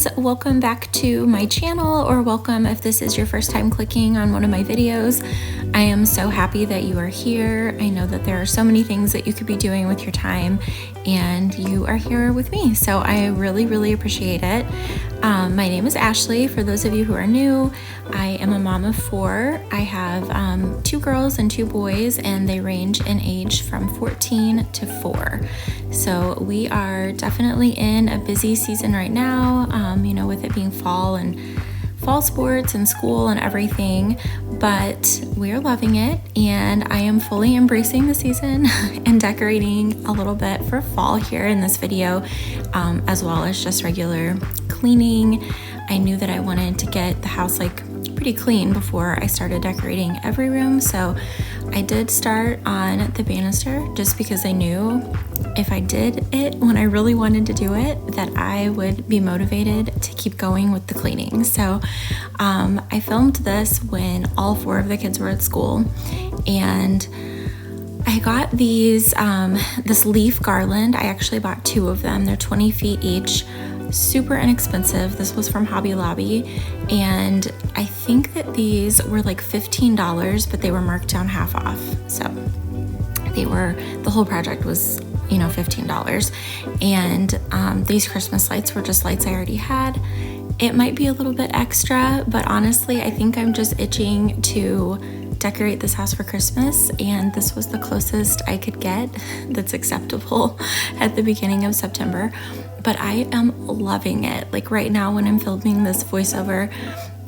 friends, welcome back to my channel, or welcome if this is your first time clicking on one of my videos. I am so happy that you are here. I know that there are so many things that you could be doing with your time, and you are here with me, so I really appreciate it. My name is Ashley. For those of you who are new, I am a mom of 4. I have 2 girls and 2 boys, and they range in age from 14 to 4. So we are definitely in a busy season right now, with it being fall and fall sports and school and everything, but we are loving it, and I am fully embracing the season and decorating a little bit for fall here in this video, as well as just regular cleaning. I knew that I wanted to get the house pretty clean before I started decorating every room, so I did start on the banister just because I knew if I did it when I really wanted to do it, that I would be motivated to keep going with the cleaning. So I filmed this when all 4 of the kids were at school, and I got these this leaf garland. I actually bought 2 of them. They're 20 feet each. Super inexpensive. This was from Hobby Lobby, and I think that these were like $15, but they were marked down half off. So the whole project was $15, and these Christmas lights were just lights I already had. It might be a little bit extra, but honestly I think I'm just itching to decorate this house for Christmas, and this was the closest I could get that's acceptable at the beginning of September. But I am loving it. Like right now when I'm filming this voiceover,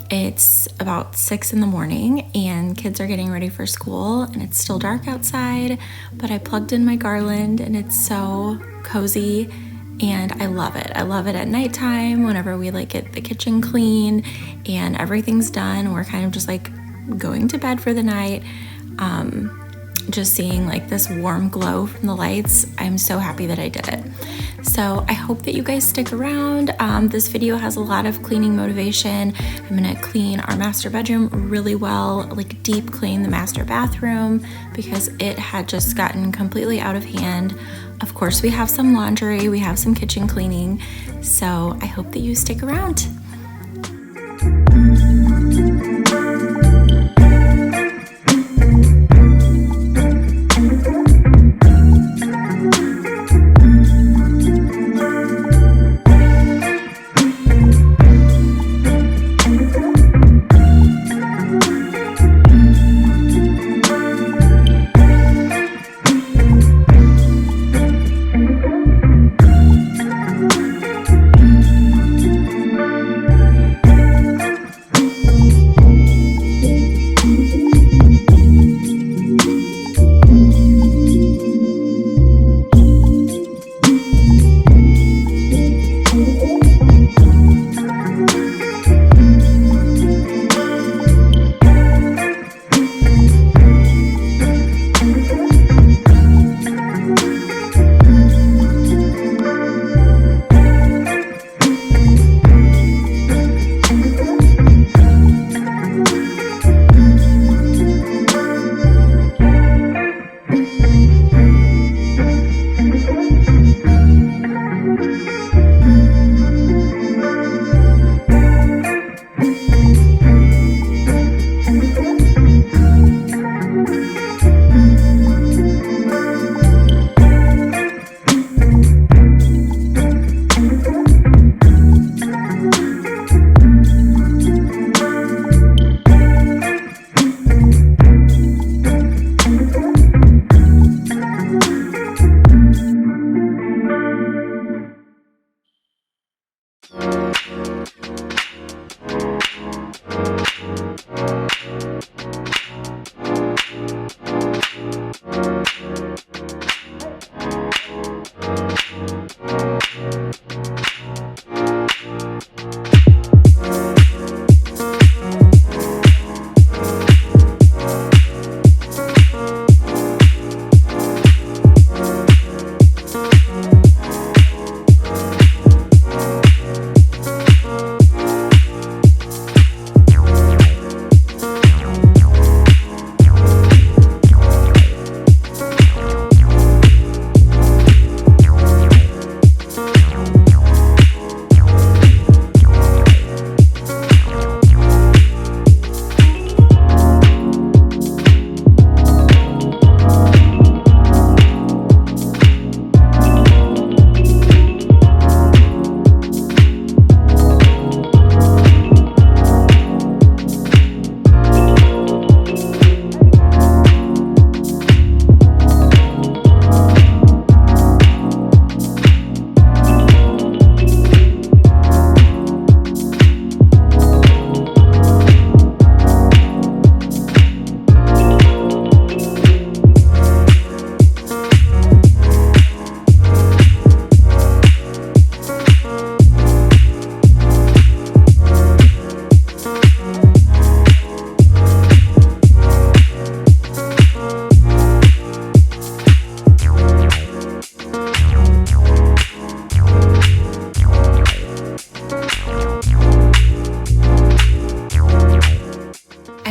it's about 6 in the morning and kids are getting ready for school, and it's still dark outside, but I plugged in my garland and it's so cozy, and I love it. I love it at nighttime whenever we get the kitchen clean and everything's done. We're kind of just going to bed for the night. Just seeing this warm glow from the lights, I'm so happy that I did it. So I hope that you guys stick around. This video has a lot of cleaning motivation. I'm gonna clean our master bedroom really well, deep clean the master bathroom because it had just gotten completely out of hand. Of course, we have some laundry, we have some kitchen cleaning, so I hope that you stick around.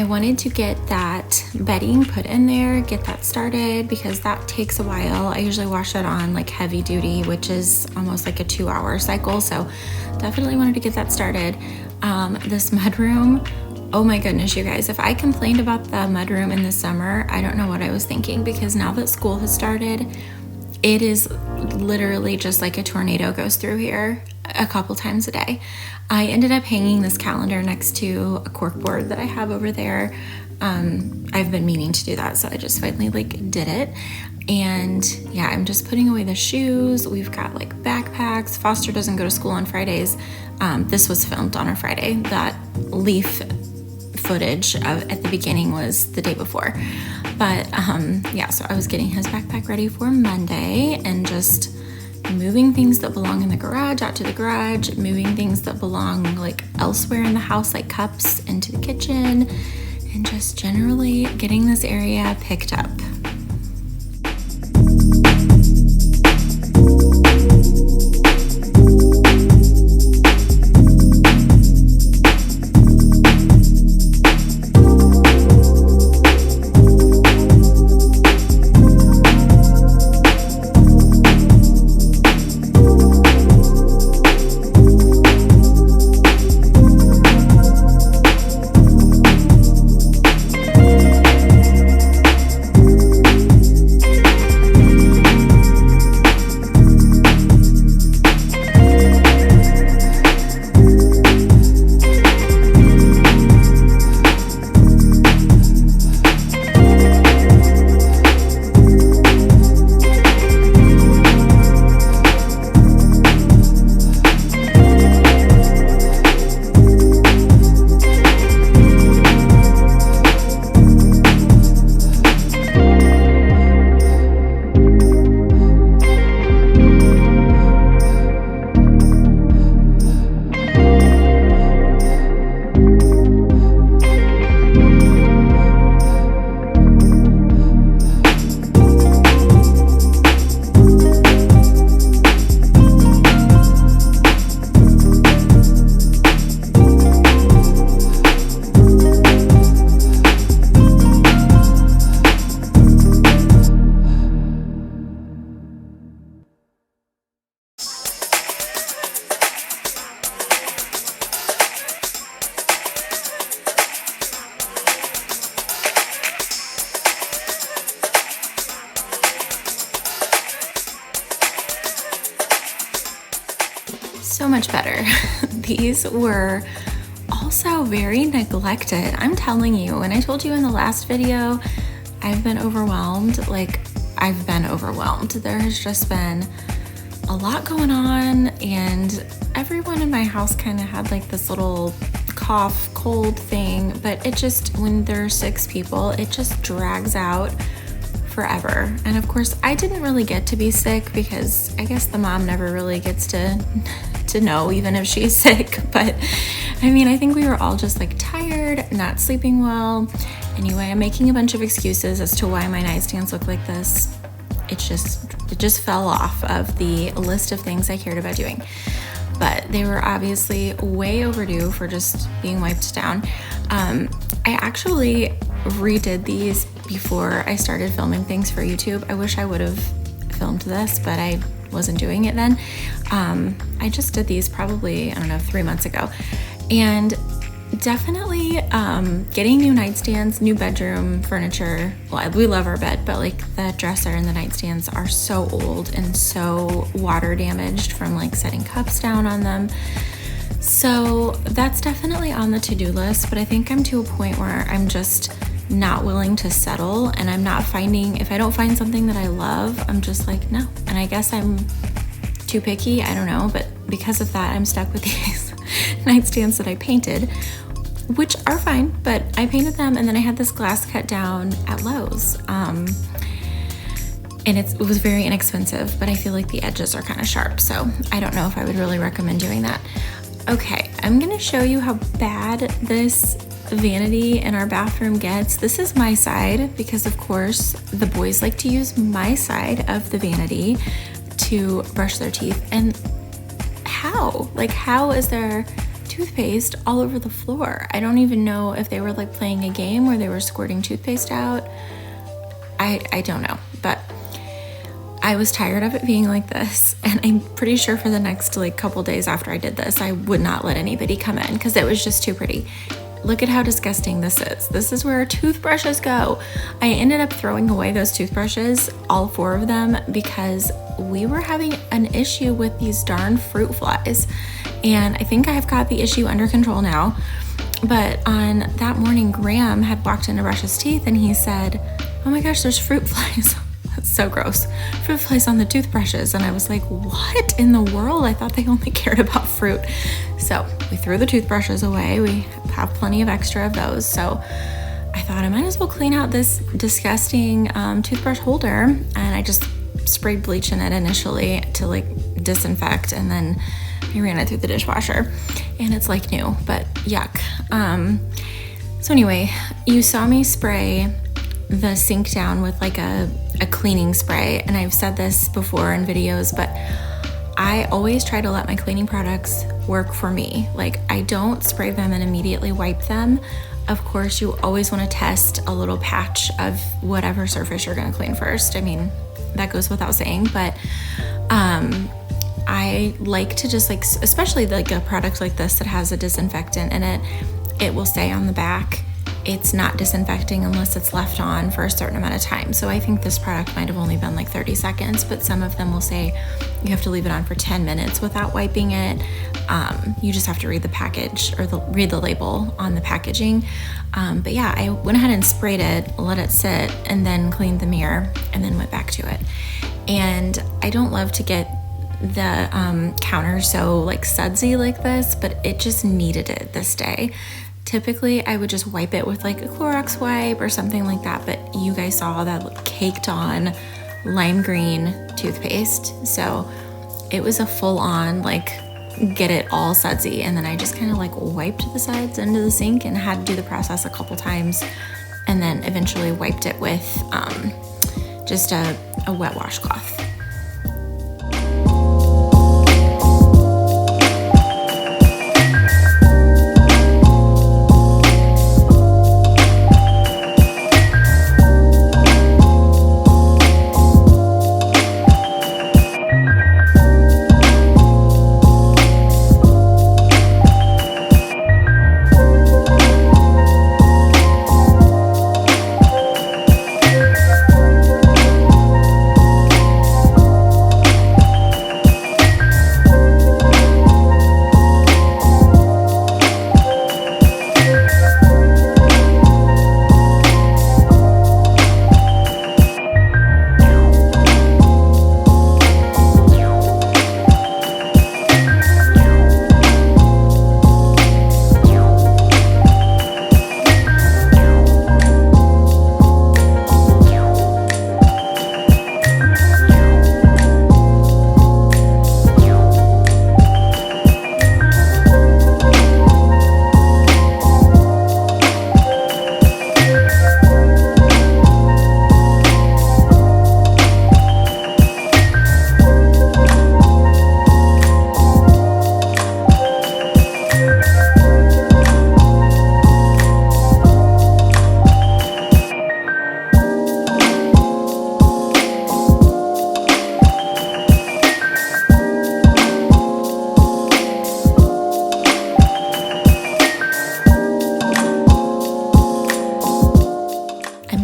I wanted to get that bedding put in there, get that started, because that takes a while. I usually wash it on like heavy duty, which is almost like a 2-hour cycle. So definitely wanted to get that started. This mudroom, oh my goodness, you guys, if I complained about the mudroom in the summer, I don't know what I was thinking, because now that school has started, it is literally just like a tornado goes through here a couple times a day. I ended up hanging this calendar next to a cork board that I have over there. I've been meaning to do that, so I just finally did it. And yeah, I'm just putting away the shoes. We've got like backpacks. Foster doesn't go to school on Fridays. This was filmed on a Friday. That leaf footage at the beginning was the day before. But yeah, so I was getting his backpack ready for Monday and just moving things that belong in the garage out to the garage, moving things that belong like elsewhere in the house, like cups, into the kitchen, and just generally getting this area picked up. So much better. These were also very neglected. I'm telling you, and I told you in the last video, I've been overwhelmed. There has just been a lot going on, and everyone in my house kind of had like this little cough, cold thing, but it just, when there's 6 people, it just drags out forever. And of course, I didn't really get to be sick because I guess the mom never really gets to know even if she's sick. But I mean, I think we were all just like tired, not sleeping well. Anyway, I'm making a bunch of excuses as to why my nightstands look like this. It just fell off of the list of things I cared about doing. But they were obviously way overdue for just being wiped down. I actually redid these before I started filming things for YouTube. I wish I would have filmed this, but I wasn't doing it then. I just did these probably, 3 months ago. And definitely getting new nightstands, new bedroom furniture. Well, we love our bed, but like the dresser and the nightstands are so old and so water damaged from like setting cups down on them. So that's definitely on the to-do list, but I think I'm to a point where I'm just not willing to settle, and I'm not finding, if I don't find something that I love, I'm just like, no. And I guess I'm too picky, I don't know, but because of that, I'm stuck with these nightstands that I painted, which are fine, but I painted them, and then I had this glass cut down at Lowe's. And it was very inexpensive, but I feel like the edges are kind of sharp, so I don't know if I would really recommend doing that. Okay, I'm gonna show you how bad this vanity in our bathroom gets. This is my side because, of course, the boys like to use my side of the vanity to brush their teeth. And how is there toothpaste all over the floor. I don't even know if they were like playing a game where they were squirting toothpaste out. I don't know, but I was tired of it being like this, and I'm pretty sure for the next like couple days after I did this, I would not let anybody come in because it was just too pretty. Look at how disgusting this is. This is where our toothbrushes go. I ended up throwing away those toothbrushes, all 4 of them, because we were having an issue with these darn fruit flies. And I think I've got the issue under control now. But on that morning, Graham had walked in to brush his teeth and he said, "Oh my gosh, there's fruit flies." That's so gross. Fruit flies on the toothbrushes. And I was like, what in the world? I thought they only cared about fruit. So we threw the toothbrushes away. We have plenty of extra of those. So I thought I might as well clean out this disgusting toothbrush holder. And I just sprayed bleach in it initially to like disinfect. And then I ran it through the dishwasher. And it's like new, but yuck. So anyway, you saw me spray the sink down with like a cleaning spray, and I've said this before in videos, but I always try to let my cleaning products work for me. Like, I don't spray them and immediately wipe them. Of course, you always want to test a little patch of whatever surface you're going to clean first. I mean, that goes without saying, but I like to just like, especially like a product like this that has a disinfectant in it, it will say on the back it's not disinfecting unless it's left on for a certain amount of time. So I think this product might have only been like 30 seconds, but some of them will say you have to leave it on for 10 minutes without wiping it. You just have to read the package or read the label on the packaging. But yeah, I went ahead and sprayed it, let it sit, and then cleaned the mirror and then went back to it. And I don't love to get the counter so like sudsy like this, but it just needed it this day. Typically, I would just wipe it with like a Clorox wipe or something like that, but you guys saw that caked on lime green toothpaste. So it was a full on like get it all sudsy, and then I just kind of like wiped the sides into the sink and had to do the process a couple times, and then eventually wiped it with just a wet washcloth.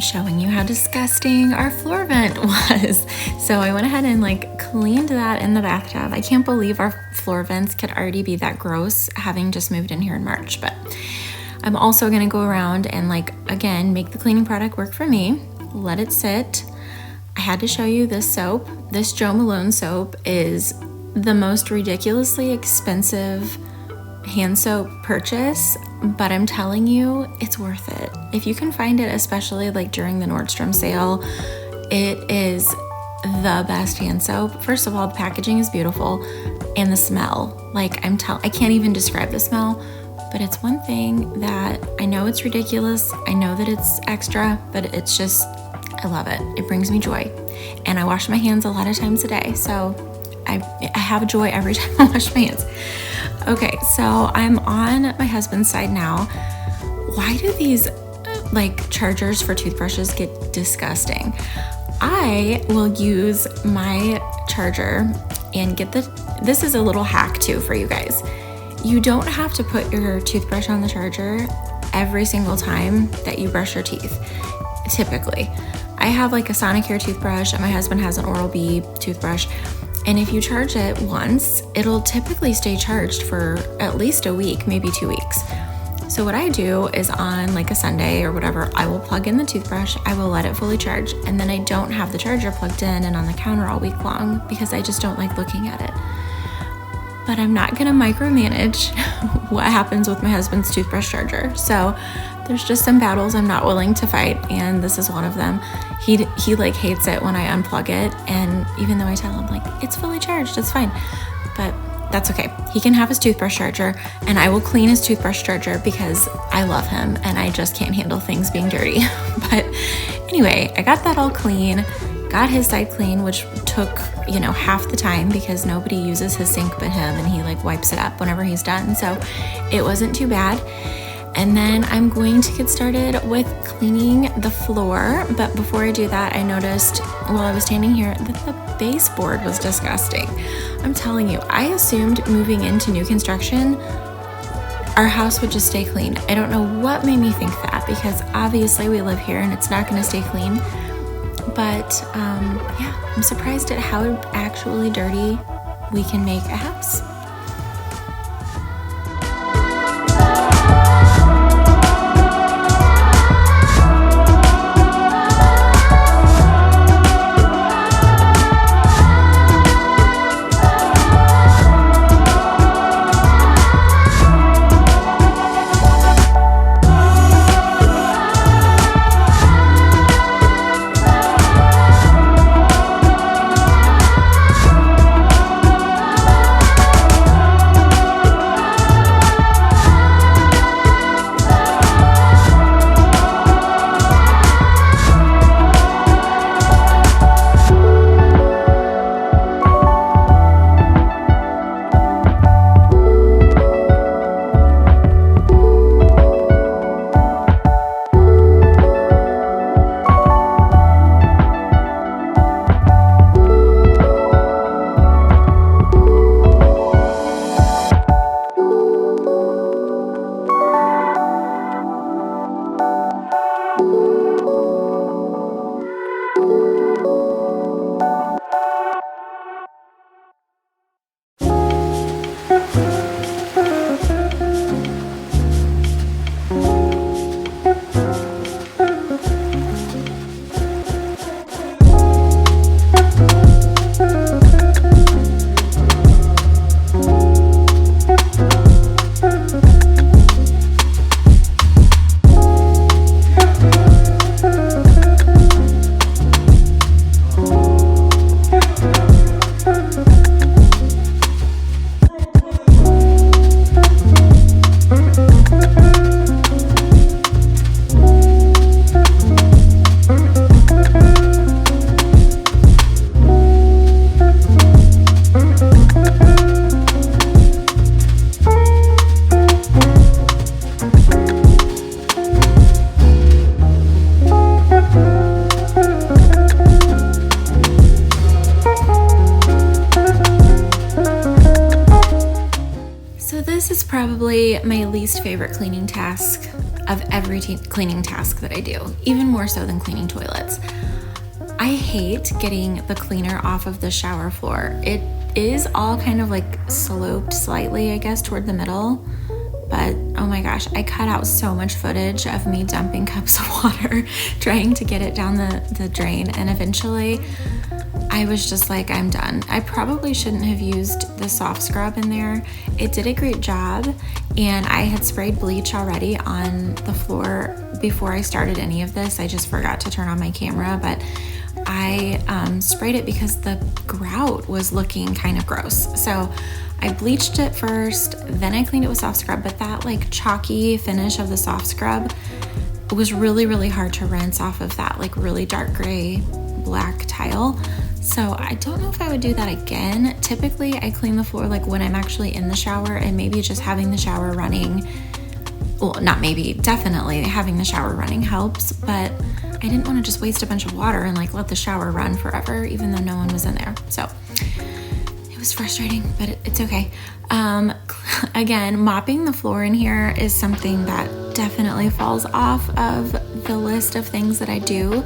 Showing you how disgusting our floor vent was. So I went ahead and like cleaned that in the bathtub. I can't believe our floor vents could already be that gross having just moved in here in March, but I'm also going to go around and like, again, make the cleaning product work for me, let it sit. I had to show you this soap. This Jo Malone soap is the most ridiculously expensive hand soap purchase, but I'm telling you, it's worth it. If you can find it, especially like during the Nordstrom sale, it is the best hand soap. First of all, the packaging is beautiful, and the smell, like I can't even describe the smell, but it's one thing that I know it's ridiculous. I know that it's extra, but it's just, I love it. It brings me joy. And I wash my hands a lot of times a day, so I have joy every time I wash my hands. Okay, so I'm on my husband's side now. Why do these like chargers for toothbrushes get disgusting? I will use my charger and get this is a little hack too for you guys. You don't have to put your toothbrush on the charger every single time that you brush your teeth, typically. I have like a Sonicare toothbrush and my husband has an Oral-B toothbrush. And if you charge it once, it'll typically stay charged for at least a week, maybe 2 weeks. So what I do is on like a Sunday or whatever, I will plug in the toothbrush, I will let it fully charge, and then I don't have the charger plugged in and on the counter all week long because I just don't like looking at it. But I'm not gonna micromanage what happens with my husband's toothbrush charger. So there's just some battles I'm not willing to fight, and this is one of them. He like hates it when I unplug it, and even though I tell him like it's fully charged, it's fine, but that's okay. He can have his toothbrush charger, and I will clean his toothbrush charger because I love him and I just can't handle things being dirty. But anyway, I got that all clean, got his side clean, which took, half the time because nobody uses his sink but him, and he like wipes it up whenever he's done. So it wasn't too bad. And then I'm going to get started with cleaning the floor. But before I do that, I noticed while I was standing here that the baseboard was disgusting. I'm telling you, I assumed moving into new construction, our house would just stay clean. I don't know what made me think that, because obviously we live here and it's not going to stay clean. But yeah, I'm surprised at how actually dirty we can make a house. This is probably my least favorite cleaning task of every cleaning task that I do, even more so than cleaning toilets. I hate getting the cleaner off of the shower floor. It is all kind of like sloped slightly, I guess, toward the middle. But oh my gosh, I cut out so much footage of me dumping cups of water, trying to get it down the drain. And eventually I was just like, I'm done. I probably shouldn't have used the soft scrub in there. It did a great job. And I had sprayed bleach already on the floor before I started any of this. I just forgot to turn on my camera, but I sprayed it because the grout was looking kind of gross. So I bleached it first, then I cleaned it with soft scrub, but that like chalky finish of the soft scrub was really, really hard to rinse off of that like really dark gray black tile. So I don't know if I would do that again. Typically I clean the floor like when I'm actually in the shower, and maybe just having the shower running, well, not maybe, definitely having the shower running helps, but I didn't want to just waste a bunch of water and like let the shower run forever, even though no one was in there. So it was frustrating, but it's okay. Again, mopping the floor in here is something that definitely falls off of the list of things that I do.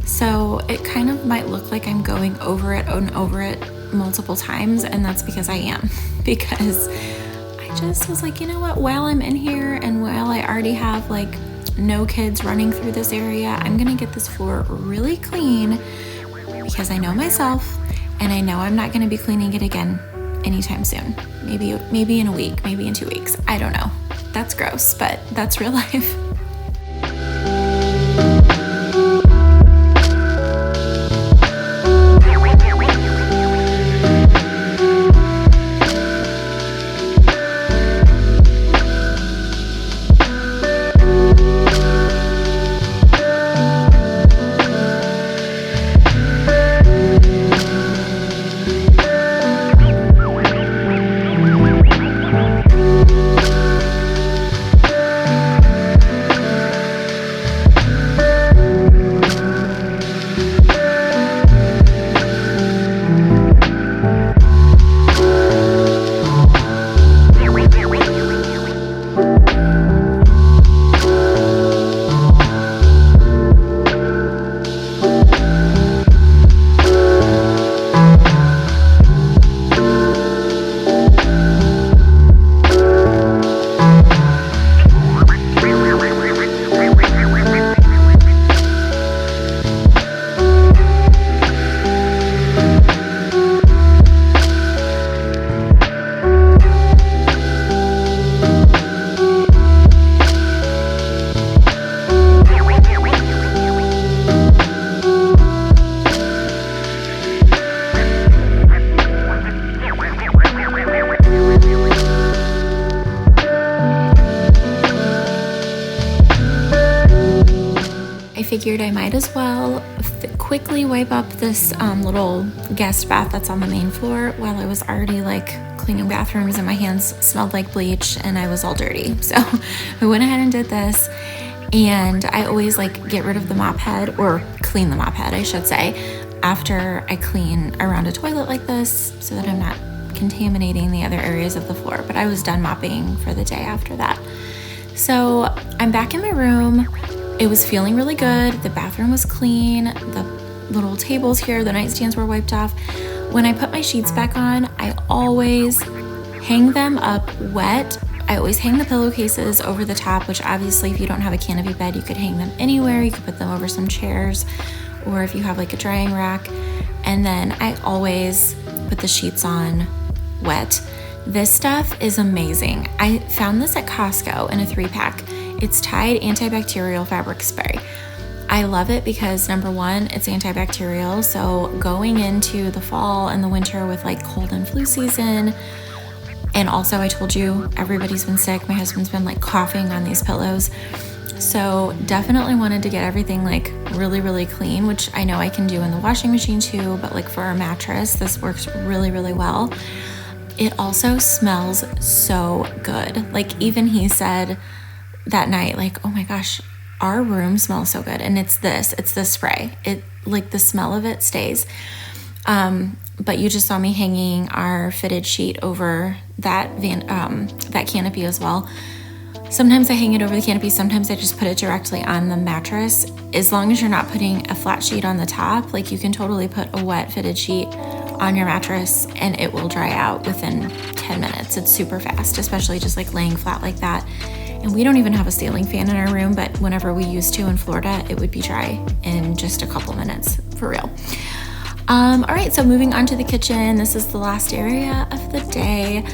So it kind of might look like I'm going over it and over it multiple times, and that's because I am, because I just was like, you know what, while I'm in here and while I already have like no kids running through this area, I'm gonna get this floor really clean, because I know myself and I know I'm not gonna be cleaning it again anytime soon. Maybe in a week, maybe in 2 weeks. I don't know. That's gross, but that's real life. Figured I might as well quickly wipe up this little guest bath that's on the main floor while I was already like cleaning bathrooms and my hands smelled like bleach and I was all dirty. So I went ahead and did this, and I always like get rid of the mop head, or clean the mop head I should say, after I clean around a toilet like this, so that I'm not contaminating the other areas of the floor. But I was done mopping for the day after that. So I'm back in my room. It was feeling really good. The bathroom was clean. The little tables here, the nightstands were wiped off. When I put my sheets back on, I always hang them up wet. I always hang the pillowcases over the top, which obviously if you don't have a canopy bed, you could hang them anywhere. You could put them over some chairs, or if you have like a drying rack. And then I always put the sheets on wet. This stuff is amazing. I found this at Costco in a 3-pack. It's Tide Antibacterial Fabric Spray. I love it because number one, it's antibacterial. So going into the fall and the winter with like cold and flu season, and also I told you everybody's been sick. My husband's been like coughing on these pillows. So definitely wanted to get everything like really, really clean, which I know I can do in the washing machine too, but like for our mattress, this works really, really well. It also smells so good. Like even he said that night, like, oh my gosh, our room smells so good. And it's this spray. It like the smell of it stays. But you just saw me hanging our fitted sheet over that canopy as well. Sometimes I hang it over the canopy. Sometimes I just put it directly on the mattress. As long as you're not putting a flat sheet on the top, like you can totally put a wet fitted sheet on your mattress and it will dry out within 10 minutes. It's super fast, especially just like laying flat like that. And we don't even have a ceiling fan in our room, but whenever we used to in Florida, it would be dry in just a couple minutes, for real. All right, so moving on to the kitchen. This is the last area of the day.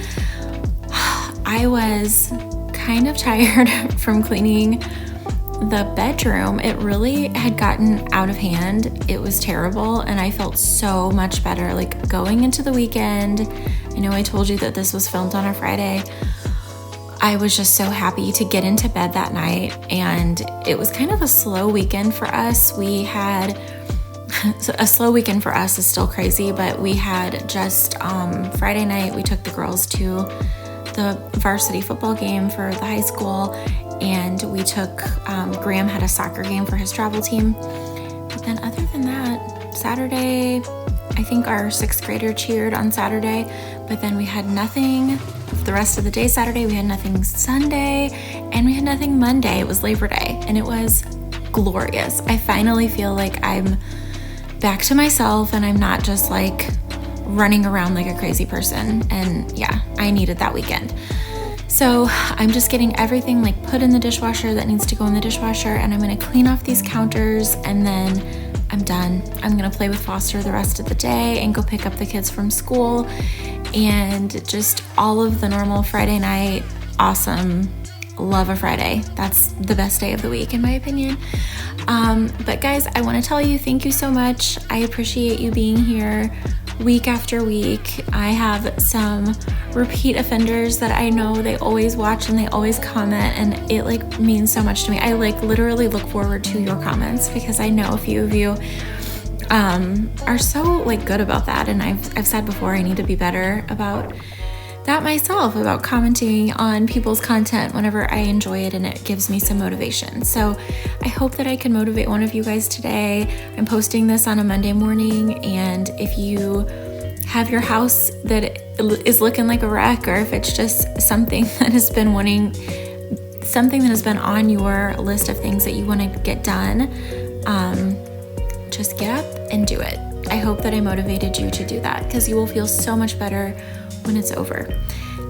I was kind of tired from cleaning the bedroom. It really had gotten out of hand. It was terrible, and I felt so much better. Like going into the weekend, I know I told you that this was filmed on a Friday. I was just so happy to get into bed that night, and it was kind of a slow weekend for us. We had So a slow weekend for us is still crazy, but we had just Friday night, we took the girls to the varsity football game for the high school, and we took, Graham had a soccer game for his travel team. But then other than that, Saturday, I think our 6th grader cheered on Saturday, but then we had nothing the rest of the day Saturday, we had nothing Sunday, and we had nothing Monday. It was Labor Day, and it was glorious. I finally feel like I'm back to myself and I'm not just like running around like a crazy person. And yeah, I needed that weekend. So I'm just getting everything like put in the dishwasher that needs to go in the dishwasher, and I'm gonna clean off these counters, and then I'm done. I'm gonna play with Foster the rest of the day and go pick up the kids from school, and just all of the normal Friday night, awesome, love a Friday. That's the best day of the week in my opinion. But guys, I wanna tell you thank you so much. I appreciate you being here week after week. I have some repeat offenders that I know they always watch and they always comment, and it like means so much to me. I like literally look forward to your comments because I know a few of you are so like good about that, and I've said before I need to be better about that myself, about commenting on people's content whenever I enjoy it and it gives me some motivation. So I hope that I can motivate one of you guys today. I'm posting this on a Monday morning, and if you have your house that is looking like a wreck, or if it's just something that has been on your list of things that you want to get done, just get up and do it. I hope that I motivated you to do that, because you will feel so much better when it's over.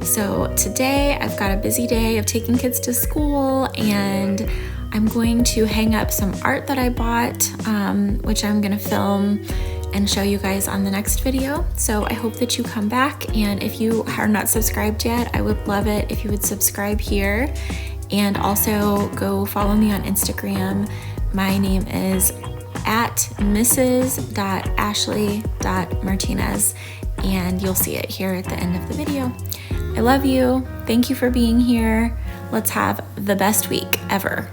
So today I've got a busy day of taking kids to school, and I'm going to hang up some art that I bought, which I'm gonna film and show you guys on the next video. So I hope that you come back, and if you are not subscribed yet, I would love it if you would subscribe here, and also go follow me on Instagram. My name is at mrs.ashley.martinez, and you'll see it here at the end of the video. I love you. Thank you for being here. Let's have the best week ever.